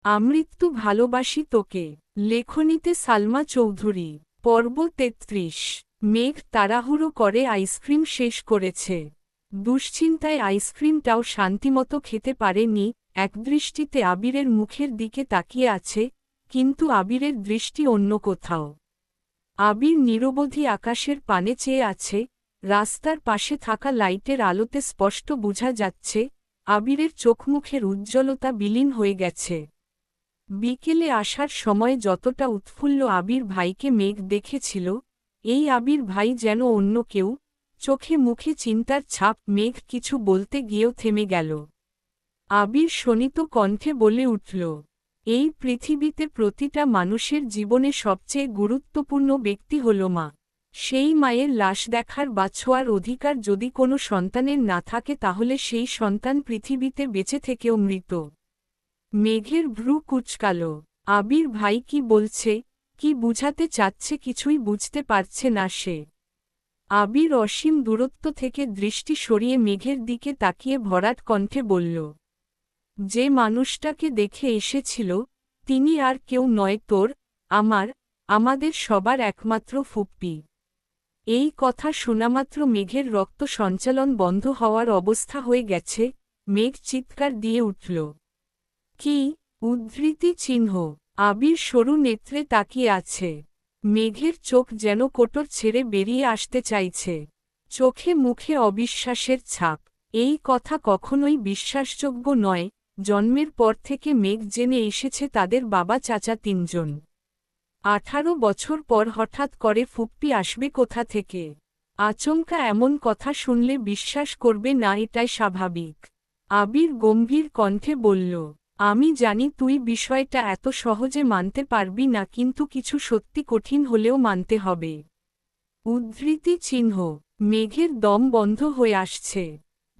আমৃত্যু ভালোবাসি তোকে। লেখনীতে সালমা চৌধুরী। পর্ব ৩৩। মেঘ তাড়াহুড়ো করে আইসক্রিম শেষ করেছে। দুশ্চিন্তায় আইসক্রিমটাও শান্তিমতো খেতে পারেনি, একদৃষ্টিতে আবিরের মুখের দিকে তাকিয়ে আছে, কিন্তু আবিরের দৃষ্টি অন্য কোথাও। আবির নিরবধি আকাশের পানে চেয়ে আছে, রাস্তার পাশে থাকা লাইটের আলোতে স্পষ্ট বোঝা যাচ্ছে, আবিরের চোখমুখের উজ্জ্বলতা বিলীন হয়ে গেছে। বিকেলে আসার সময় যতটা উৎফুল্ল আবির ভাইকে মেঘ দেখেছিল, এই আবির ভাই যেন অন্য কেউ, চোখে মুখে চিন্তার ছাপ। মেঘ কিছু বলতে গিয়েও থেমে গেল। আবির শোনিত কণ্ঠে বলে উঠল, এই পৃথিবীতে প্রতিটা মানুষের জীবনে সবচেয়ে গুরুত্বপূর্ণ ব্যক্তি হল মা। সেই মায়ের লাশ দেখার বা ছোঁয়ার অধিকার যদি কোনো সন্তানের না থাকে তাহলে সেই সন্তান পৃথিবীতে বেঁচে থেকেও মৃত। মেঘের ভ্রু কুঁচকাল। আবির ভাই কি বলছে, কি বুঝাতে চাচ্ছে কিছুই বুঝতে পারছে না সে। আবির অসীম দূরত্ব থেকে দৃষ্টি সরিয়ে মেঘের দিকে তাকিয়ে ভরাট কণ্ঠে বলল, যে মানুষটাকে দেখে এসেছিল, তিনি আর কেউ নয় তোর, আমাদের সবার একমাত্র ফুপ্পি। এই কথা শোনামাত্র মেঘের রক্ত সঞ্চালন বন্ধ হওয়ার অবস্থা হয়ে গেছে। মেঘ চিৎকার দিয়ে উঠল, কি? উদ্ধৃতি চিহ্ন। আবির সরু নেত্রে তাকিয়ে আছে। মেঘের চোখ যেন কোটর ছেড়ে বেরিয়ে আসতে চাইছে। চোখে মুখে অবিশ্বাসের ছাপ। এই কথা কখনোই বিশ্বাসযোগ্য নয়। জন্মের পর থেকে মেঘ জেনে এসেছে তাদের বাবা চাচা তিনজন। 18 বছর পর হঠাৎ করে ফুপ্পি আসবে কোথা থেকে? আচমকা এমন কথা শুনলে বিশ্বাস করবে না, এটাই স্বাভাবিক। আবির গম্ভীর কণ্ঠে বলল, আমি জানি তুই বিষয়টা এত সহজে মানতে পারবি না, কিন্তু কিছু সত্যি কঠিন হলেও মানতে হবে। উদ্ধৃতি চিহ্ন। মেঘের দম বন্ধ হয়ে আসছে।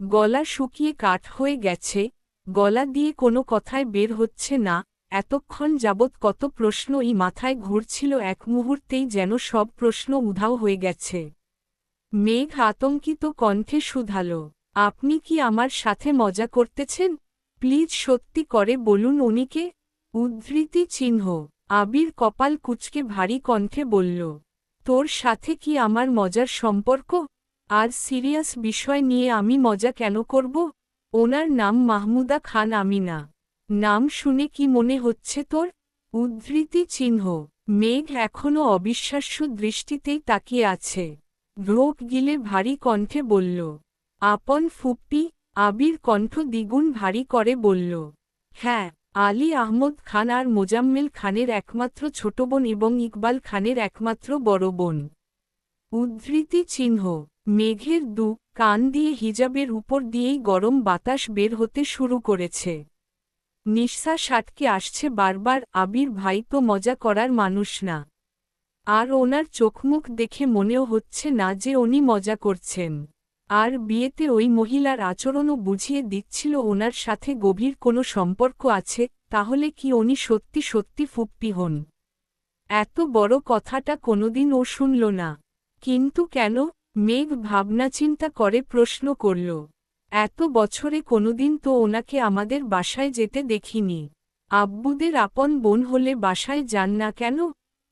গলা শুকিয়ে কাঠ হয়ে গেছে, গলা দিয়ে কোনো কথায় বের হচ্ছে না। এতক্ষণ যাবৎ কত প্রশ্নই মাথায় ঘুরছিল, এক মুহূর্তেই যেন সব প্রশ্ন উধাও হয়ে গেছে। মেঘ আতঙ্কিত কণ্ঠে শুধাল, আপনি কি আমার সাথে মজা করতেছেন? প্লিজ সত্যি করে বলুন উনিকে। উদ্ধৃতি চিহ্ন। আবির কপাল কুঁচকে ভারী কণ্ঠে বলল, তোর সাথে কি আমার মজার সম্পর্ক? আর সিরিয়াস বিষয় নিয়ে আমি মজা কেন করব? ওনার নাম মাহমুদা খান আমিনা। নাম শুনে কি মনে হচ্ছে তোর? উদ্ধৃতি চিহ্ন। মেঘ এখনও অবিশ্বাস্য দৃষ্টিতেই তাকিয়ে আছে। ঢোক গিলে ভারী কণ্ঠে বলল, আপন ফুপ্পি? আবির কণ্ঠ দ্বিগুণ ভারী করে বলল, হ্যাঁ, আলী আহমদ খান আর মোজাম্মেল খানের একমাত্র ছোট বোন এবং ইকবাল খানের একমাত্র বড় বোন। উদ্ধৃতি চিহ্ন। মেঘের কান দিয়ে হিজাবের উপর দিয়েই গরম বাতাস বের হতে শুরু করেছে। নিঃশ্বাস আটকে আসছে বারবার। আবির ভাই তো মজা করার মানুষ না। আর ওনার চোখমুখ দেখে মনেও হচ্ছে না যে উনি মজা করছেন। আর বিয়েতে ওই মহিলার আচরণও বুঝিয়ে দিচ্ছিল ওনার সাথে গভীর কোনো সম্পর্ক আছে। তাহলে কি উনি সত্যি সত্যি ফুপ্পি হন? এত বড় কথাটা কোনোদিন ও শুনল না। কিন্তু কেন? মেঘ ভাবনাচিন্তা করে প্রশ্ন করল, এত বছরে কোনোদিন তো ওনাকে আমাদের বাসায় যেতে দেখিনি। আব্বুদের আপন বোন হলে বাসায় যান না কেন?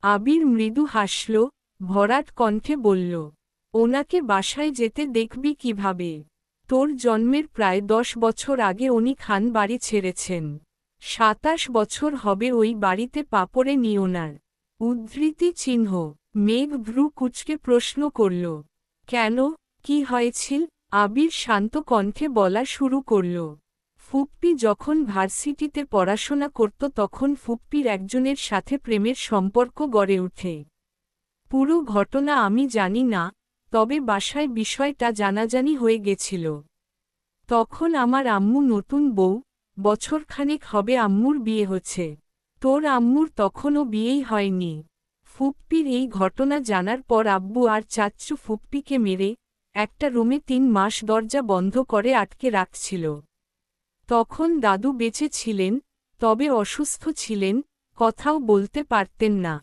আবির মৃদু হাসল, ভরাট কণ্ঠে বলল, ওনাকে বাসায় যেতে দেখবি কিভাবে? তোর জন্মের প্রায় 10 বছর আগে উনি খান বাড়ি ছেড়েছেন। 27 বছর হবে ওই বাড়িতে পা পড়েনি ওনার। উদ্ধৃতি চিহ্ন। মেঘ ভ্রু কুঁচকে প্রশ্ন করল, কেন? কি হয়েছিল? আবির শান্ত কণ্ঠে বলা শুরু করল, ফুপ্পি যখন ভার্সিটিতে পড়াশোনা করত তখন ফুপ্পির একজনের সাথে প্রেমের সম্পর্ক গড়ে ওঠে। পুরো ঘটনা আমি জানি না, তবে বাসায় বিষয়টা জানাজানি হয়ে গেছিল। তখন আমার আম্মু নতুন বউ, বছরখানেক হবে আম্মুর বিয়ে হচ্ছে। তোর আম্মুর তখনও বিয়েই হয়নি। ফুপ্পির এই ঘটনা জানার পর আব্বু আর চাচ্চু ফুপ্পিকে মেরে একটা রুমে 3 মাস দরজা বন্ধ করে আটকে রাখছিল। তখন দাদু বেঁচে ছিলেন, তবে অসুস্থ ছিলেন, কথাও বলতে পারতেন না।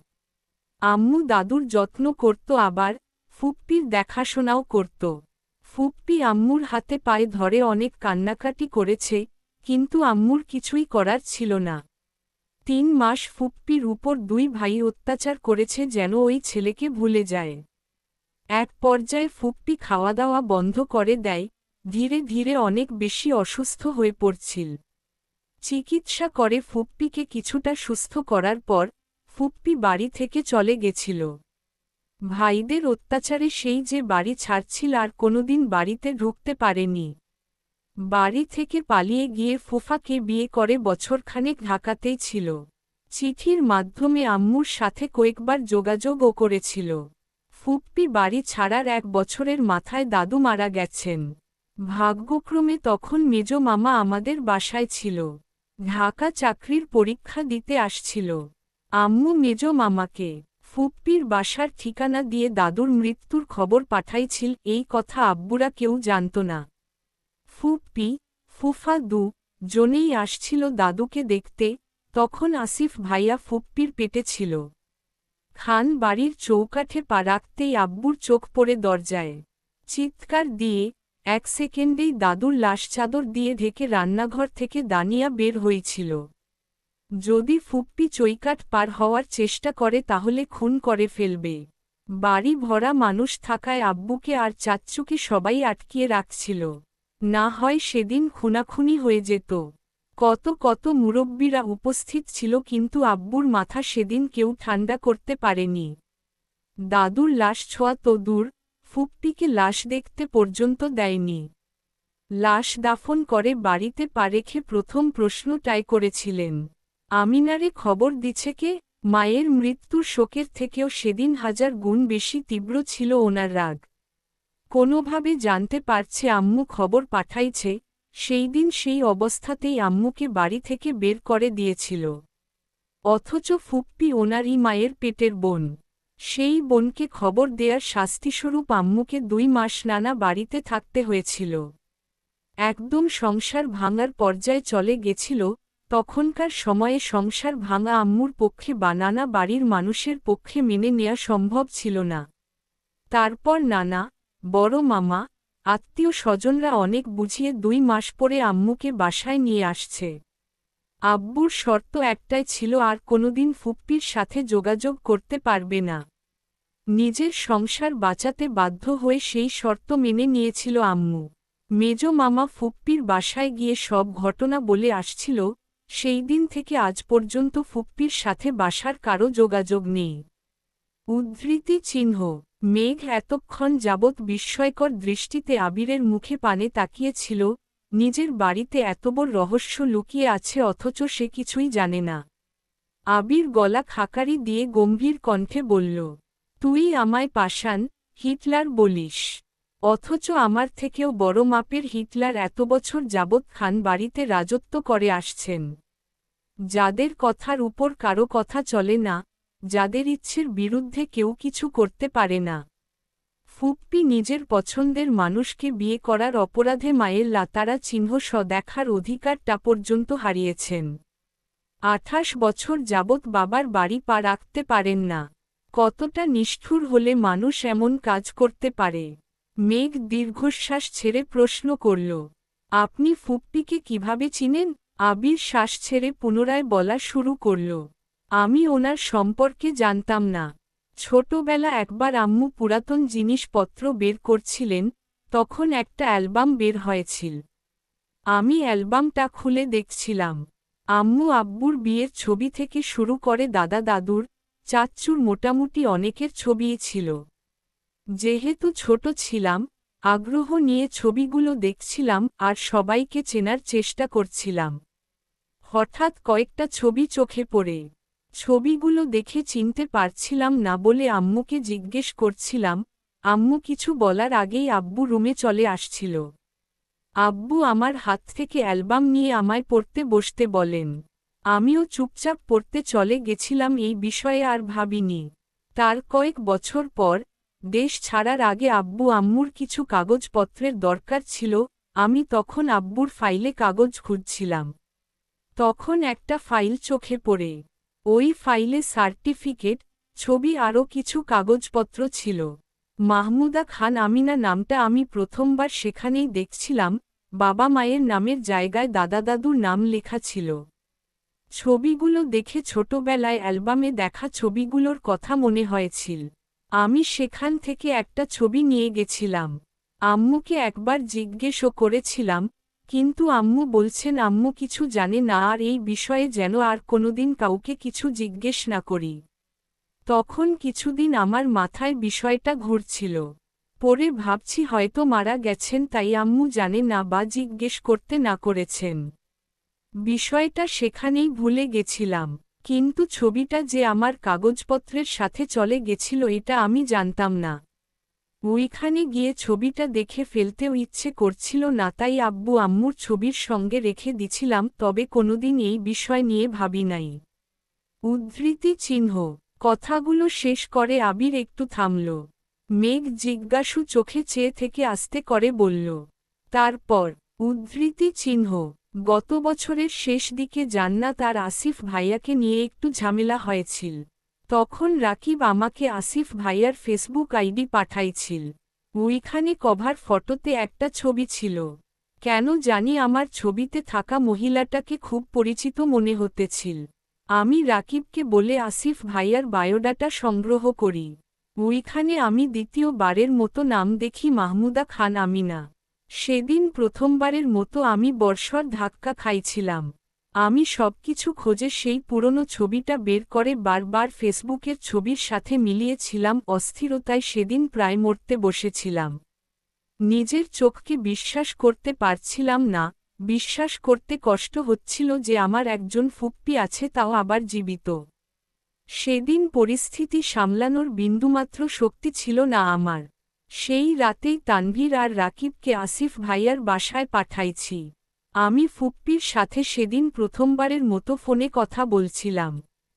আম্মু দাদুর যত্ন করত, আবার ফুপ্পির দেখাশোনাও করত। ফুপ্পি আম্মুর হাতে পায়ে ধরে অনেক কান্নাকাটি করেছে, কিন্তু আম্মুর কিছুই করার ছিল না। 3 মাস ফুপ্পির উপর 2 ভাই অত্যাচার করেছে যেন ওই ছেলেকে ভুলে যায়। এক পর্যায়ে ফুপ্পি খাওয়া দাওয়া বন্ধ করে দেয়, ধীরে ধীরে অনেক বেশি অসুস্থ হয়ে পড়ছিল। চিকিৎসা করে ফুপ্পিকে কিছুটা সুস্থ করার পর ফুপ্পি বাড়ি থেকে চলে গেছিল। ভাইদের অত্যাচারে সেই যে বাড়ি ছাড়ছিল আর কোনোদিন বাড়িতে ঢুকতে পারেনি। বাড়ি থেকে পালিয়ে গিয়ে ফুফাকে বিয়ে করে বছরখানেক ঢাকাতেই ছিল। চিঠির মাধ্যমে আম্মুর সাথে কয়েকবার যোগাযোগও করেছিল। ফুপ্পি বাড়ি ছাড়ার 1 বছরের মাথায় দাদু মারা গেছেন। ভাগ্যক্রমে তখন মেজ মামা আমাদের বাসায় ছিল। ঢাকা চাকরির পরীক্ষা দিতে আসছিল। আম্মু মেজ মামাকে ফুপ্পির বাসার ঠিকানা দিয়ে দাদুর মৃত্যুর খবর পাঠাইছিল, এই কথা আব্বুরা কেউ জানত না। ফুপ্পি, ফুফা জনেই আসছিল দাদুকে দেখতে, তখন আসিফ ভাইয়া ফুপ্পির পেটে ছিল। খান বাড়ির চৌকাঠে পা রাখতেই আব্বুর চোখ পড়ে দরজায়। চিৎকার দিয়ে 1 সেকেন্ডেই দাদুর লাশ চাদর দিয়ে ঢেকে রান্নাঘর থেকে দানিয়া বের হয়েছিল। যদি ফুপ্পি চৌকাঠ পার হওয়ার চেষ্টা করে তাহলে খুন করে ফেলবে। বাড়ি ভরা মানুষ থাকায় আব্বুকে আর চাচ্চুকে সবাই আটকিয়ে রাখছিল, না হয় সেদিন খুনাখুনি হয়ে যেত। কত কত মুরব্বীরা উপস্থিত ছিল, কিন্তু আব্বুর মাথা সেদিন কেউ ঠান্ডা করতে পারেনি। দাদুর লাশ ছোঁয়া তো দূর, ফুপ্পিকে লাশ দেখতে পর্যন্ত দেয়নি। লাশ দাফন করে বাড়িতে পা রেখে প্রথম প্রশ্নটাই করেছিলেন, আমিনারে খবর দিছে কে? মায়ের মৃত্যুর শোকের থেকেও সেদিন 1000 গুণ বেশি তীব্র ছিল ওনার রাগ। কোনোভাবে জানতে পারছে আম্মু খবর পাঠাইছে, সেই দিন সেই অবস্থাতেই আম্মুকে বাড়ি থেকে বের করে দিয়েছিল। অথচ ফুপ্পি ওনারই মায়ের পেটের বোন। সেই বোনকে খবর দেয়ার শাস্তিস্বরূপ আম্মুকে 2 মাস নানা বাড়িতে থাকতে হয়েছিল। একদম সংসার ভাঙার পর্যায়ে চলে গেছিল। তখনকার সময়ে সংসার ভাঙা আম্মুর পক্ষে বা নানা বাড়ির মানুষের পক্ষে মেনে নেওয়া সম্ভব ছিল না। তারপর নানা, বড় মামা, আত্মীয় স্বজনরা অনেক বুঝিয়ে 2 মাস পরে আম্মুকে বাসায় নিয়ে আসছে। আব্বুর শর্ত একটাই ছিল, আর কোনোদিন ফুপ্পির সাথে যোগাযোগ করতে পারবে না। নিজের সংসার বাঁচাতে বাধ্য হয়ে সেই শর্ত মেনে নিয়েছিল আম্মু। মেজ মামা ফুপ্পির বাসায় গিয়ে সব ঘটনা বলে আসছিল। সেই দিন থেকে আজ পর্যন্ত ফুপ্পির সাথে বাসার কারো যোগাযোগ নেই। উদ্ধৃতি চিহ্ন। মেঘ এতক্ষণ যাবৎ বিস্ময়কর দৃষ্টিতে আবিরের মুখে পানে তাকিয়েছিল। নিজের বাড়িতে এত বড় রহস্য লুকিয়ে আছে অথচ সে কিছুই জানে না। আবির গলা খাকারি দিয়ে গম্ভীর কণ্ঠে বলল, তুই আমায় পাষাণ, হিটলার বলিস? অথচ আমার থেকেও বড় মাপের হিটলার এত বছর যাবৎ খান বাড়িতে রাজত্ব করে আসছেন। যাদের কথার উপর কারো কথা চলে না, যাদের ইচ্ছের বিরুদ্ধে কেউ কিছু করতে পারে না। ফুপ্পি নিজের পছন্দের মানুষকে বিয়ে করার অপরাধে মায়ের লাতারা চিহ্ন দেখার অধিকারটা পর্যন্ত হারিয়েছেন। 28 বছর যাবৎ বাবার বাড়ি পা রাখতে পারেন না। কতটা নিষ্ঠুর হলে মানুষ এমন কাজ করতে পারে? মেঘ দীর্ঘশ্বাস ছেড়ে প্রশ্ন করল, আপনি ফুপ্পিকে কিভাবে চিনেন? আবির শ্বাস ছেড়ে পুনরায় বলা শুরু করল, আমি ওনার সম্পর্কে জানতাম না। ছোটবেলা একবার আম্মু পুরাতন জিনিসপত্র বের করছিলেন, তখন একটা অ্যালবাম বের হয়েছিল। আমি অ্যালবামটা খুলে দেখছিলাম। আম্মু আব্বুর বিয়ের ছবি থেকে শুরু করে দাদা দাদুর, চাচ্চুর মোটামুটি অনেকের ছবিই ছিল। যেহেতু ছোট ছিলাম, আগ্রহ নিয়ে ছবিগুলো দেখছিলাম আর সবাইকে চেনার চেষ্টা করছিলাম। হঠাৎ কয়েকটা ছবি চোখে পড়ে। ছবিগুলো দেখে চিনতে পারছিলাম না বলে আম্মুকে জিজ্ঞেস করছিলাম। আম্মু কিছু বলার আগেই আব্বু রুমে চলে আসছিল। আব্বু আমার হাত থেকে অ্যালবাম নিয়ে আমায় পড়তে বসতে বলেন। আমিও চুপচাপ পড়তে চলে গেছিলাম, এই বিষয়ে আর ভাবিনি। তার কয়েক বছর পর, দেশ ছাড়ার আগে আব্বু আম্মুর কিছু কাগজপত্রের দরকার ছিল। আমি তখন আব্বুর ফাইলে কাগজ খুঁজছিলাম। তখন একটা ফাইল চোখে পড়ে। ওই ফাইলে সার্টিফিকেট, ছবি আরও কিছু কাগজপত্র ছিল। মাহমুদা খান আমিনা নামটা আমি প্রথমবার সেখানেই দেখছিলাম। বাবা মায়ের নামের জায়গায় দাদা দাদুর নাম লেখা ছিল। ছবিগুলো দেখে ছোটবেলায় অ্যালবামে দেখা ছবিগুলোর কথা মনে হয়েছিল। আমি সেখান থেকে একটা ছবি নিয়ে গেছিলাম। আম্মুকে একবার জিজ্ঞেসও করেছিলাম, কিন্তু আম্মু বলছেন আম্মু কিছু জানে না আর এই বিষয়ে যেন আর কোনোদিন কাউকে কিছু জিজ্ঞেস না করি। তখন কিছুদিন আমার মাথায় বিষয়টা ঘুরছিল। পরে ভাবছি হয়তো মারা গেছেন তাই আম্মু জানে না বা জিজ্ঞেস করতে না করেছেন। বিষয়টা সেখানেই ভুলে গেছিলাম, কিন্তু ছবিটা যে আমার কাগজপত্রের সাথে চলে গেছিল এটা আমি জানতাম না। ওইখানে গিয়ে ছবিটা দেখে ফেলতেও ইচ্ছে করছিল না তাই আব্বু আম্মুর ছবির সঙ্গে রেখে দিছিলাম, তবে কোনোদিন এই বিষয় নিয়ে ভাবি নাই। উদ্ধৃতি চিহ্ন। কথাগুলো শেষ করে আবির একটু থামল। মেঘ জিজ্ঞাসু চোখে চেয়ে থেকে আস্তে করে বলল, তারপর? উদ্ধৃতি চিহ্ন। গত বছরের শেষ দিকে জান্নাত আর আসিফ ভাইয়াকে নিয়ে একটু ঝামেলা হয়েছিল। তখন রাকিব আমাকে আসিফ ভাইয়ার ফেসবুক আইডি পাঠাইছিল। ওইখানে কভার ফটোতে একটা ছবি ছিল। কেন জানি আমার ছবিতে থাকা মহিলাটাকে খুব পরিচিত মনে হতেছিল। আমি রাকিবকে বলে আসিফ ভাইয়ার বায়োডাটা সংগ্রহ করি। ওইখানে আমি দ্বিতীয়বারের মতো নাম দেখি মাহমুদা খান আমিনা। সেদিন প্রথমবারের মতো আমি বর্ষর ধাক্কা খাইছিলাম। আমি সবকিছু খোঁজে সেই পুরনো ছবিটা বের করে বারবার ফেসবুকের ছবির সাথে মিলিয়েছিলাম, অস্থিরতায় সেদিন প্রায় মরতে বসেছিলাম। নিজের চোখকে বিশ্বাস করতে পারছিলাম না, বিশ্বাস করতে কষ্ট হচ্ছিল যে আমার একজন ফুপ্পি আছে, তাও আবার জীবিত। সেদিন পরিস্থিতি সামলানোর বিন্দুমাত্র শক্তি ছিল না আমার। সেই রাতেই তানভীর আর রাকিবকে আসিফ ভাইয়ার বাসায় পাঠাইছি। আমি ফুপ্পির সাথে সেদিন প্রথমবারের মতো ফোনে কথা বলছিলাম।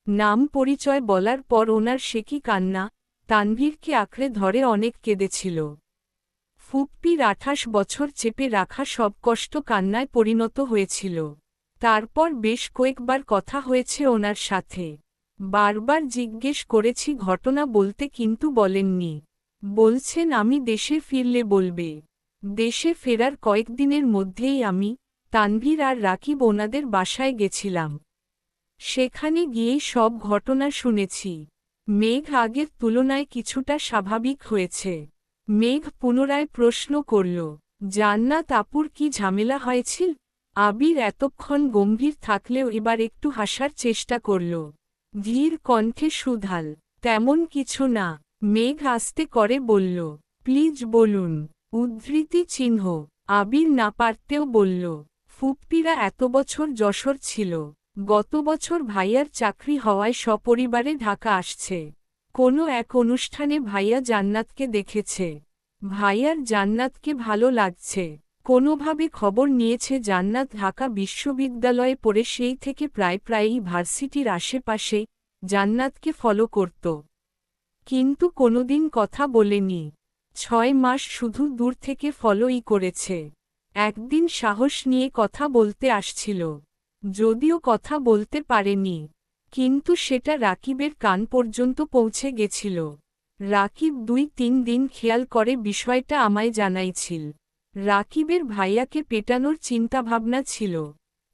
নাম পরিচয় বলার পর ওনার সে কি কান্না, তানভীরকে আঁকড়ে ধরে অনেক কেঁদেছিল। ফুপ্পির 28 বছর চেপে রাখা সব কষ্ট কান্নায় পরিণত হয়েছিল। তারপর বেশ কয়েকবার কথা হয়েছে ওনার সাথে। বারবার জিজ্ঞেস করেছি ঘটনা বলতে, কিন্তু বলেননি। বলছেন আমি দেশে ফিরলে বলবে। দেশে ফেরার কয়েকদিনের মধ্যেই আমি, তানভীর আর রাকিব ওনাদের বাসায় গেছিলাম। সেখানে গিয়েই সব ঘটনা শুনেছি। মেঘ আগের তুলনায় কিছুটা স্বাভাবিক হয়েছে। মেঘ পুনরায় প্রশ্ন করল, জান্নাত আপুর কি ঝামেলা হয়েছিল? আবির এতক্ষণ গম্ভীর থাকলেও এবার একটু হাসার চেষ্টা করল। ধীর কণ্ঠে সুধাল, তেমন কিছু না। মেঘ আস্তে করে বলল, প্লিজ বলুন। উদ্ধৃতি চিহ্ন। আবির না পারতেও বলল, ফুপ্পিরা এত বছর যশোর ছিল। গত বছর ভাইয়ার চাকরি হওয়ায় সপরিবারে ঢাকা আসছে। কোনো এক অনুষ্ঠানে ভাইয়া জান্নাতকে দেখেছে। ভাইয়ার জান্নাতকে ভালো লাগছে। কোনোভাবে খবর নিয়েছে জান্নাত ঢাকা বিশ্ববিদ্যালয়ে পড়ে, সেই থেকে প্রায়ই ভার্সিটির আশেপাশে জান্নাতকে ফলো করত। কিন্তু কোনোদিন কথা বলেনি। 6 মাস শুধু দূর থেকে ফলোই করেছে। একদিন সাহস নিয়ে কথা বলতে আসছিল। যদিও কথা বলতে পারেনি, কিন্তু সেটা রাকিবের কান পর্যন্ত পৌঁছে গেছিল। রাকিব 2-3 দিন খেয়াল করে বিষয়টা আমায় জানাইছিল। রাকিবের ভাইয়াকে পেটানোর চিন্তাভাবনা ছিল।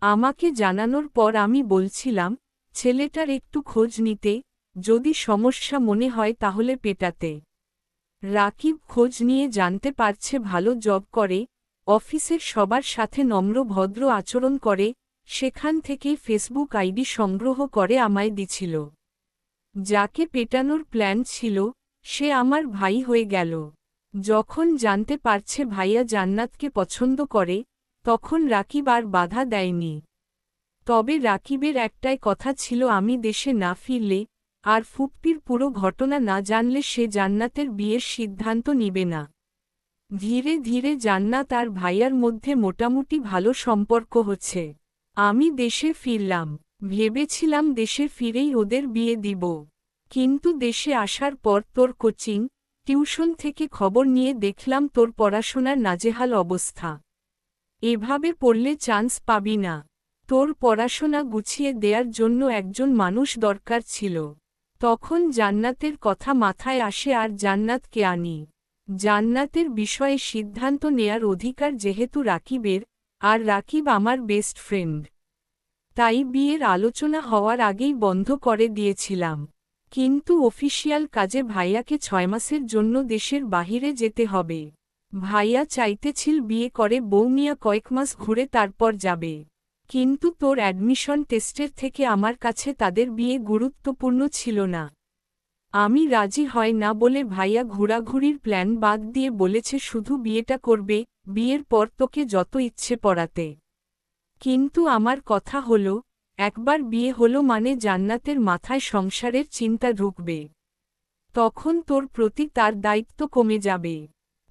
আমাকে জানানোর পর আমি বলছিলাম, ছেলেটার একটু খোঁজ নিতে, যদি সমস্যা মনে হয় তাহলে পেটাতে। রাকিব খোঁজ নিয়ে জানতে পারছে ভালো জব করে, অফিসের সবার সাথে নম্র ভদ্র আচরণ করে, সেখান থেকেই ফেসবুক আইডি সংগ্রহ করে আমায় দিছিল। যাকে পেটানোর প্ল্যান ছিল, সে আমার ভাই হয়ে গেল। যখন জানতে পারছে ভাইয়া জান্নাতকে পছন্দ করে, তখন রাকিব আর বাধা দেয়নি। তবে রাকিবের একটাই কথা ছিল, আমি দেশে না ফিরলে আর ফুপ্পির পুরো ঘটনা না জানলে সে জান্নাতের বিয়ের সিদ্ধান্ত নিবে না। ধীরে ধীরে জান্নাত আর ভাইয়ার মধ্যে মোটামুটি ভালো সম্পর্ক হচ্ছে। আমি দেশে ফিরলাম, ভেবেছিলাম দেশে ফিরেই ওদের বিয়ে দিব। কিন্তু দেশে আসার পর তোর কোচিং, টিউশন থেকে খবর নিয়ে দেখলাম তোর পড়াশোনার নাজেহাল অবস্থা। এভাবে পড়লে চান্স পাবি না। তোর পড়াশোনা গুছিয়ে দেয়ার জন্য একজন মানুষ দরকার ছিল। তখন জান্নাতের কথা মাথায় আসে আর জান্নাতকে আনি। জান্নাতের বিষয়ে সিদ্ধান্ত নেয়ার অধিকার যেহেতু রাকিবের, আর রাকিব আমার বেস্ট ফ্রেন্ড। তাই বিয়ের আলোচনা হওয়ার আগেই বন্ধ করে দিয়েছিলাম। কিন্তু অফিসিয়াল কাজে ভাইয়াকে 6 মাসের জন্য দেশের বাহিরে যেতে হবে। ভাইয়া চাইতেছিল বিয়ে করে বউ নিয়ে কয়েক মাস ঘুরে তারপর যাবে। কিন্তু তোর অ্যাডমিশন টেস্টের থেকে আমার কাছে তাদের বিয়ে গুরুত্বপূর্ণ ছিল না। আমি রাজি হয় না বলে ভাইয়া ঘোরাঘুরির প্ল্যান বাদ দিয়ে বলেছে শুধু বিয়েটা করবে, বিয়ের পর তোকে যত ইচ্ছে পড়াতে। কিন্তু আমার কথা হলো, একবার বিয়ে হলো মানে জান্নাতের মাথায় সংসারের চিন্তা ঢুকবে। তখন তোর প্রতি তার দায়িত্ব কমে যাবে।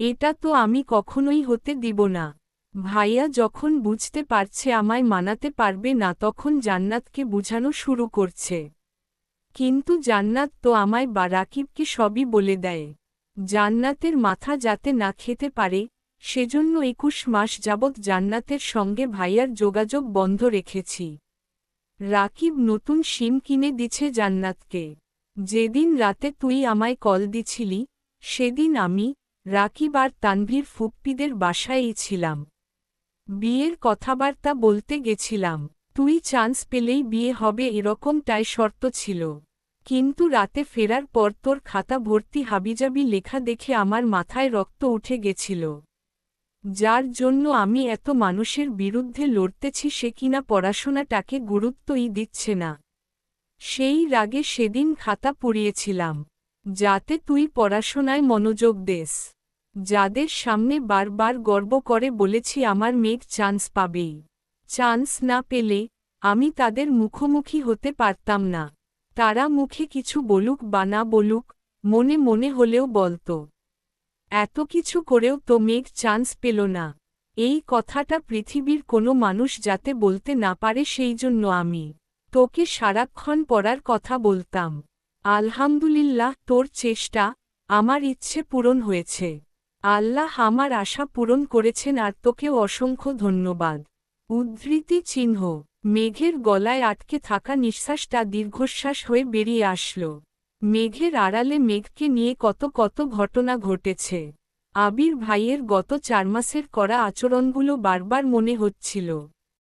এটা তো আমি কখনোই হতে দিব না। ভাইয়া যখন বুঝতে পারছে আমায় মানাতে পারবে না তখন জান্নাতকে বুঝানো শুরু করছে। কিন্তু জান্নাত তো আমায় বা রাকিবকে সবই বলে দেয়। জান্নাতের মাথা যাতে না খেতে পারে, সেজন্য 21 মাস যাবৎ জান্নাতের সঙ্গে ভাইয়ার যোগাযোগ বন্ধ রেখেছি। রাকিব নতুন সিম কিনে দিছে জান্নাতকে। যেদিন রাতে তুই আমায় কল দিছিলি, সেদিন আমি, রাকিব আর তানভীর ফুপ্পিদের বাসায়ই ছিলাম। বিয়ের কথাবার্তা বলতে গেছিলাম। তুই চান্স পেলেই বিয়ে হবে এরকমটাই শর্ত ছিল। কিন্তু রাতে ফেরার পর তোর খাতা ভর্তি হাবিজাবি লেখা দেখে আমার মাথায় রক্ত উঠে গেছিল। যার জন্য আমি এত মানুষের বিরুদ্ধে লড়তেছি সে কিনা পড়াশোনাটাকে গুরুত্বই দিচ্ছে না। সেই রাগে সেদিন খাতা পুড়িয়েছিলাম, যাতে তুই পড়াশোনায় মনোযোগ দেস। যাদের সামনে বারবার গর্ব করে বলেছি আমার মেয়ে চান্স পাবেই। চান্স না পেলে আমি তাদের মুখোমুখি হতে পারতাম না। তারা মুখে কিছু বলুক বা না বলুক, মনে মনে হলেও বলতো। এত কিছু করেও তো মেঘ চান্স পেল না। এই কথাটা পৃথিবীর কোনো মানুষ যাতে বলতে না পারে সেই জন্য আমি তোকে সারাক্ষণ পড়ার কথা বলতাম। আলহামদুলিল্লাহ তোর চেষ্টা, আমার ইচ্ছে পূরণ হয়েছে। আল্লাহ আমার আশা পূরণ করেছেন আর তোকেও অসংখ্য ধন্যবাদ। উদ্ধৃতি চিহ্ন। মেঘের গলায় আটকে থাকা নিঃশ্বাসটা দীর্ঘশ্বাস হয়ে বেরিয়ে আসল। মেঘের আড়ালে মেঘকে নিয়ে কত কত ঘটনা ঘটেছে। আবির ভাইয়ের গত 4 মাসের করা আচরণগুলো বারবার মনে হচ্ছিল।